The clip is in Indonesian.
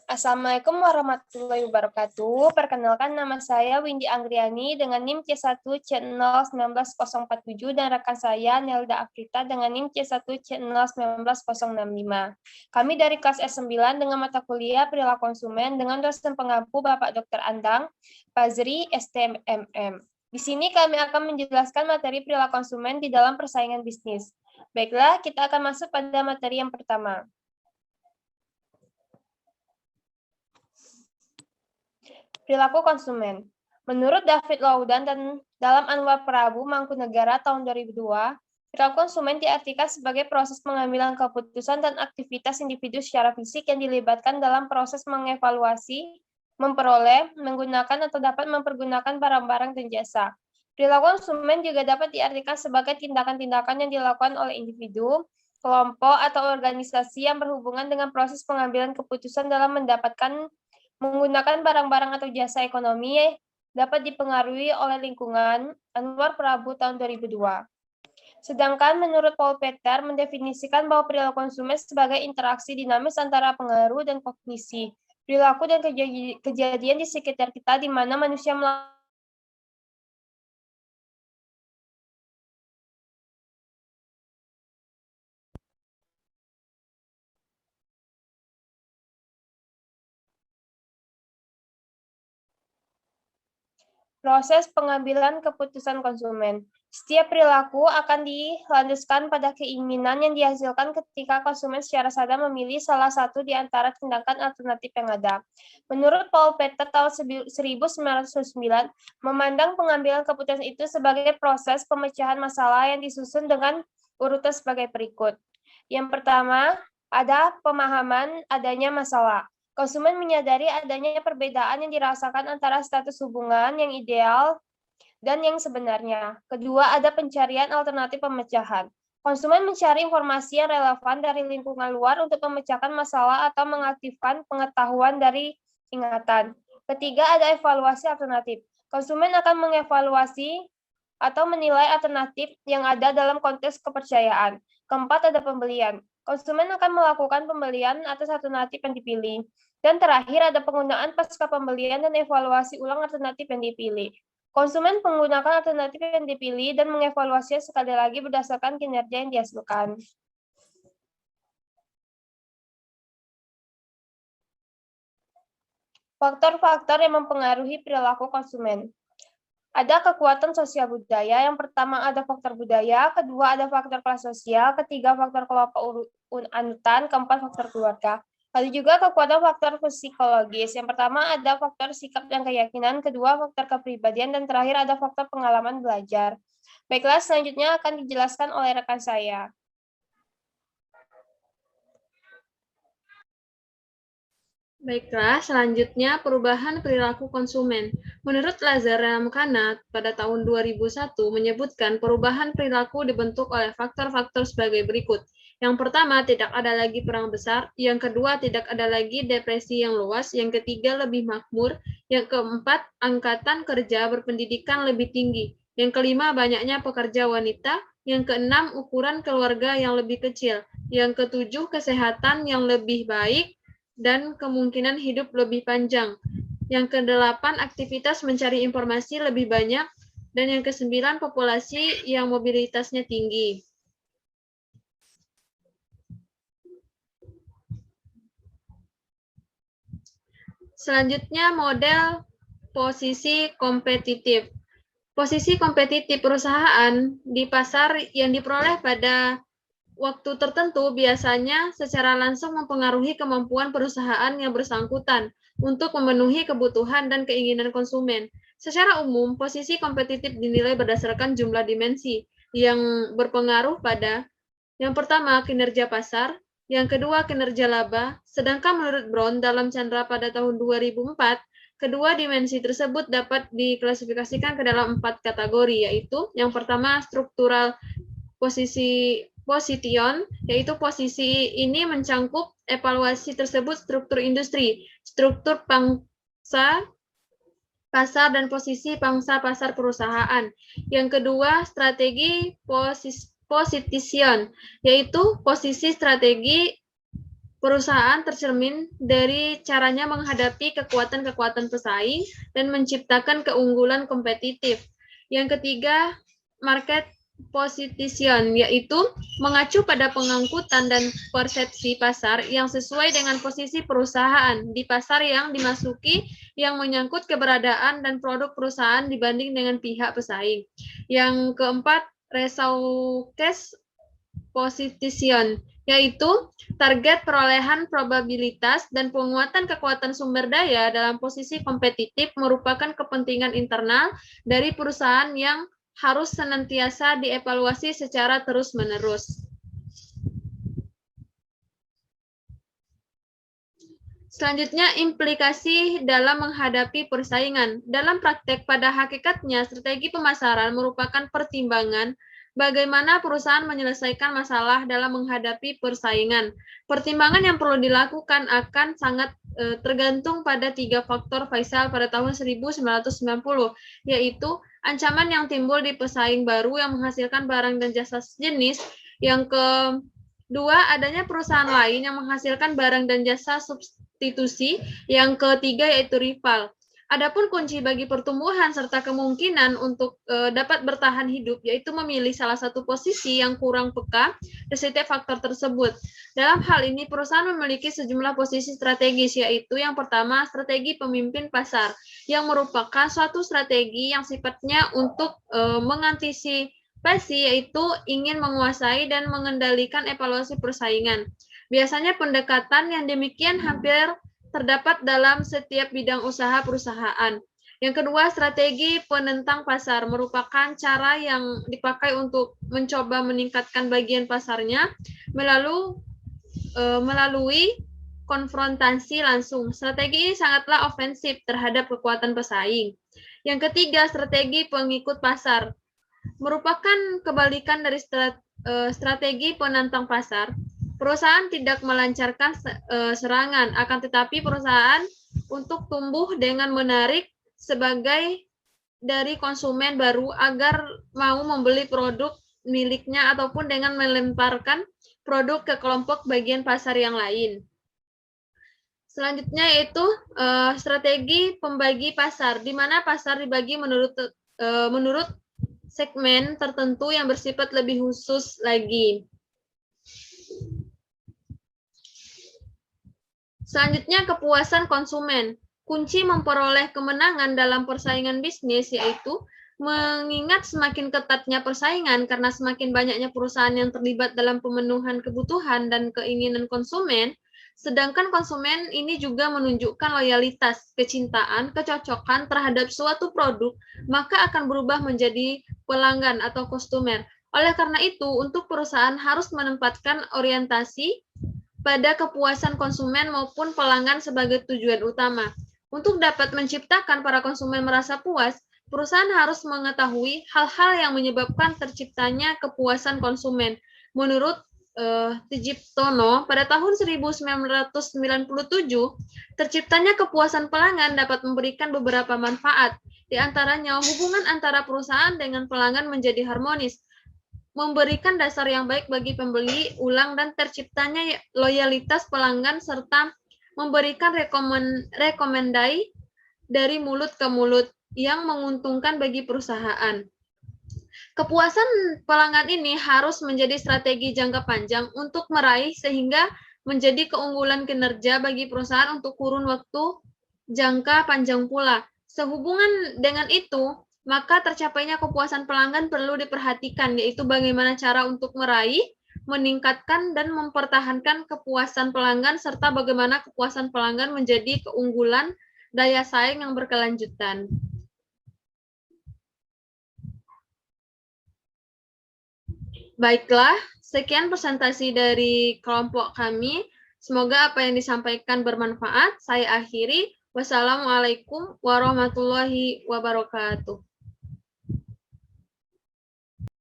Assalamualaikum warahmatullahi wabarakatuh. Perkenalkan, nama saya Windy Anggriani dengan NIM C1C01947 dan rekan saya Nelda Afrita dengan NIM C1C01965. Kami dari kelas S9 dengan mata kuliah perilaku konsumen dengan dosen pengampu Bapak Dr. Andang Fazri STMM. Di sini kami akan menjelaskan materi perilaku konsumen di dalam persaingan bisnis. Baiklah, kita akan masuk pada materi yang pertama. Perilaku konsumen. Menurut David Laudan dan dalam Anwar Prabu Mangkunegara tahun 2002, perilaku konsumen diartikan sebagai proses pengambilan keputusan dan aktivitas individu secara fisik yang dilibatkan dalam proses mengevaluasi, memperoleh, menggunakan atau dapat mempergunakan barang-barang dan jasa. Perilaku konsumen juga dapat diartikan sebagai tindakan-tindakan yang dilakukan oleh individu, kelompok, atau organisasi yang berhubungan dengan proses pengambilan keputusan dalam menggunakan barang-barang atau jasa ekonomi dapat dipengaruhi oleh lingkungan. Anwar Prabu tahun 2002. Sedangkan menurut Paul Peter mendefinisikan bahwa perilaku konsumen sebagai interaksi dinamis antara pengaruh dan kognisi, perilaku dan kejadian di sekitar kita di mana manusia melakukan proses pengambilan keputusan konsumen. Setiap perilaku akan dilandaskan pada keinginan yang dihasilkan ketika konsumen secara sadar memilih salah satu di antara tindakan alternatif yang ada. Menurut Paul Peter tahun 1909, memandang pengambilan keputusan itu sebagai proses pemecahan masalah yang disusun dengan urutan sebagai berikut. Yang pertama, ada pemahaman adanya masalah. Konsumen menyadari adanya perbedaan yang dirasakan antara status hubungan yang ideal dan yang sebenarnya. Kedua, ada pencarian alternatif pemecahan. Konsumen mencari informasi yang relevan dari lingkungan luar untuk memecahkan masalah atau mengaktifkan pengetahuan dari ingatan. Ketiga, ada evaluasi alternatif. Konsumen akan mengevaluasi atau menilai alternatif yang ada dalam konteks kepercayaan. Keempat, ada pembelian. Konsumen akan melakukan pembelian atas alternatif yang dipilih. Dan terakhir, ada penggunaan pasca pembelian dan evaluasi ulang alternatif yang dipilih. Konsumen menggunakan alternatif yang dipilih dan mengevaluasinya sekali lagi berdasarkan kinerja yang dihasilkan. Faktor-faktor yang mempengaruhi perilaku konsumen. Ada kekuatan sosial budaya. Yang pertama ada faktor budaya, kedua ada faktor kelas sosial, ketiga faktor kelompok anutan, keempat faktor keluarga. Lalu juga kekuatan faktor psikologis. Yang pertama ada faktor sikap dan keyakinan, kedua faktor kepribadian, dan terakhir ada faktor pengalaman belajar. Baiklah, selanjutnya akan dijelaskan oleh rekan saya. Baiklah, selanjutnya perubahan perilaku konsumen. Menurut Lazar Ramkhanat pada tahun 2001 menyebutkan perubahan perilaku dibentuk oleh faktor-faktor sebagai berikut. Yang pertama, tidak ada lagi perang besar. Yang kedua, tidak ada lagi depresi yang luas. Yang ketiga, lebih makmur. Yang keempat, angkatan kerja berpendidikan lebih tinggi. Yang kelima, banyaknya pekerja wanita. Yang keenam, ukuran keluarga yang lebih kecil. Yang ketujuh, kesehatan yang lebih baik dan kemungkinan hidup lebih panjang. Yang kedelapan, aktivitas mencari informasi lebih banyak. Dan yang kesembilan, populasi yang mobilitasnya tinggi. Selanjutnya, model posisi kompetitif. Posisi kompetitif perusahaan di pasar yang diperoleh pada waktu tertentu biasanya secara langsung mempengaruhi kemampuan perusahaan yang bersangkutan untuk memenuhi kebutuhan dan keinginan konsumen. Secara umum, posisi kompetitif dinilai berdasarkan jumlah dimensi yang berpengaruh pada yang pertama, kinerja pasar, yang kedua, kinerja laba. Sedangkan menurut Brown dalam Chandra pada tahun 2004, kedua dimensi tersebut dapat diklasifikasikan ke dalam 4 kategori, yaitu yang pertama, struktural position, yaitu posisi ini mencangkup evaluasi tersebut struktur industri, struktur pangsa pasar, dan posisi pangsa pasar perusahaan. Yang kedua, strategi position, yaitu posisi strategi perusahaan tercermin dari caranya menghadapi kekuatan-kekuatan pesaing dan menciptakan keunggulan kompetitif. Yang ketiga, market position, yaitu mengacu pada pengangkutan dan persepsi pasar yang sesuai dengan posisi perusahaan di pasar yang dimasuki yang menyangkut keberadaan dan produk perusahaan dibanding dengan pihak pesaing. Yang keempat, resource position, yaitu target perolehan probabilitas dan penguatan kekuatan sumber daya dalam posisi kompetitif merupakan kepentingan internal dari perusahaan yang harus senantiasa dievaluasi secara terus-menerus. Selanjutnya, implikasi dalam menghadapi persaingan. Dalam praktek, pada hakikatnya, strategi pemasaran merupakan pertimbangan bagaimana perusahaan menyelesaikan masalah dalam menghadapi persaingan. Pertimbangan yang perlu dilakukan akan sangat tergantung pada 3 faktor Faisal pada tahun 1990, yaitu ancaman yang timbul di pesaing baru yang menghasilkan barang dan jasa sejenis. Yang kedua, adanya perusahaan lain yang menghasilkan barang dan jasa substitusi. Yang ketiga, yaitu rival. Adapun kunci bagi pertumbuhan serta kemungkinan untuk dapat bertahan hidup, yaitu memilih salah satu posisi yang kurang peka dari setiap faktor tersebut. Dalam hal ini, perusahaan memiliki sejumlah posisi strategis, yaitu yang pertama, strategi pemimpin pasar, yang merupakan suatu strategi yang sifatnya untuk mengantisipasi, yaitu ingin menguasai dan mengendalikan evaluasi persaingan. Biasanya pendekatan yang demikian hampir terdapat dalam setiap bidang usaha perusahaan. Yang kedua, strategi penentang pasar merupakan cara yang dipakai untuk mencoba meningkatkan bagian pasarnya melalui konfrontasi langsung. Strategi ini sangatlah ofensif terhadap kekuatan pesaing. Yang ketiga, strategi pengikut pasar merupakan kebalikan dari strategi penantang pasar. Perusahaan tidak melancarkan serangan, akan tetapi perusahaan untuk tumbuh dengan menarik sebagai dari konsumen baru agar mau membeli produk miliknya ataupun dengan melemparkan produk ke kelompok bagian pasar yang lain. Selanjutnya yaitu strategi pembagi pasar, di mana pasar dibagi menurut segmen tertentu yang bersifat lebih khusus lagi. Selanjutnya, kepuasan konsumen. Kunci memperoleh kemenangan dalam persaingan bisnis yaitu mengingat semakin ketatnya persaingan karena semakin banyaknya perusahaan yang terlibat dalam pemenuhan kebutuhan dan keinginan konsumen, sedangkan konsumen ini juga menunjukkan loyalitas, kecintaan, kecocokan terhadap suatu produk, maka akan berubah menjadi pelanggan atau customer. Oleh karena itu, untuk perusahaan harus menempatkan orientasi pada kepuasan konsumen maupun pelanggan sebagai tujuan utama. Untuk dapat menciptakan para konsumen merasa puas, perusahaan harus mengetahui hal-hal yang menyebabkan terciptanya kepuasan konsumen. Menurut Tjiptono, pada tahun 1997, terciptanya kepuasan pelanggan dapat memberikan beberapa manfaat. Di antaranya, hubungan antara perusahaan dengan pelanggan menjadi harmonis, memberikan dasar yang baik bagi pembeli ulang dan terciptanya loyalitas pelanggan serta memberikan rekomendasi dari mulut ke mulut yang menguntungkan bagi perusahaan. Kepuasan pelanggan ini harus menjadi strategi jangka panjang untuk meraih sehingga menjadi keunggulan kinerja bagi perusahaan untuk kurun waktu jangka panjang pula. Sehubungan dengan itu, maka tercapainya kepuasan pelanggan perlu diperhatikan, yaitu bagaimana cara untuk meraih, meningkatkan, dan mempertahankan kepuasan pelanggan, serta bagaimana kepuasan pelanggan menjadi keunggulan daya saing yang berkelanjutan. Baiklah, sekian presentasi dari kelompok kami. Semoga apa yang disampaikan bermanfaat. Saya akhiri. Wassalamualaikum warahmatullahi wabarakatuh.